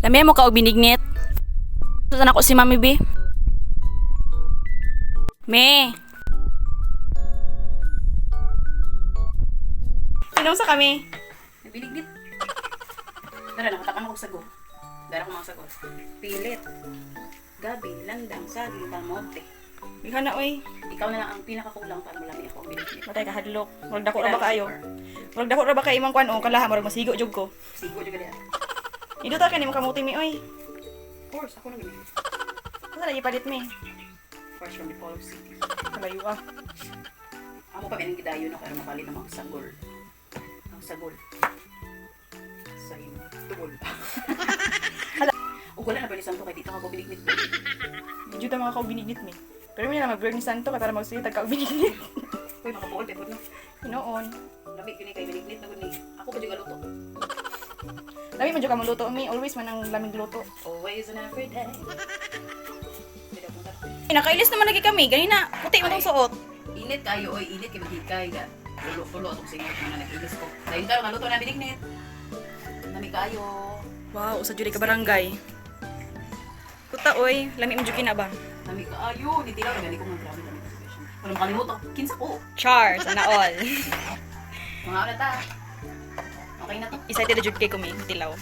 Lami mo ka og binignit. Saan ako si Mami B? Me. Sino sa kami? Nabilignit. Tara, nakatakan ako sago. Dara ko mga sago. Pilit. Gabi, landang, saging, kamote. Bihan na oy. Ikaw na lang ang pinakakulang para malami ako ang binignit. Matay ka hadlok. Murag dako ra ba kayo? Murag dako ra ba kay imong kuan o kalaha murag masigo jud ko. Sigo juga diya. Ido ta kani makamuti mi oy. Of course, ako na gini. Asa lagi palit mi? Fresh from the Polo City. Kalayo ah. Amo pa pinang gidayo no kaya mapalit ng mga sagol. Ang sagol. Sa imo. Tugol. Ug wala na ba ni Santo kay dito ako binignit. Medyo ta mga kaubinignit mi. Pero mi na mag-vlog ni Santo katara magsuyo tag kaubinignit. Uy, makapuol pa no. Noon. Labi kini kay binignit na gud ni. Ako pa juga luto. Lami man jud ka luto mi, always man ang lamig luto. Always and every day. Pwede akong tato. Nakailis naman lagi kami, ganina. Puti mo tong suot. Init kayo, oy, init kay maghikay ga. Tulo atong singot nga nag-ilis ko. Dahil karon nga luto na binignit. Nami kayo. Wow, sa jud ka barangay. Kuta oy, lami mo jud kina ba? Nami kayo, ni tilaw gali ko nga grabe kami. Wala makalimutan. Kinsa ko. Char, sana all. Mga oras ta. Okay na to. Excited na jud kay kumi, tilaw.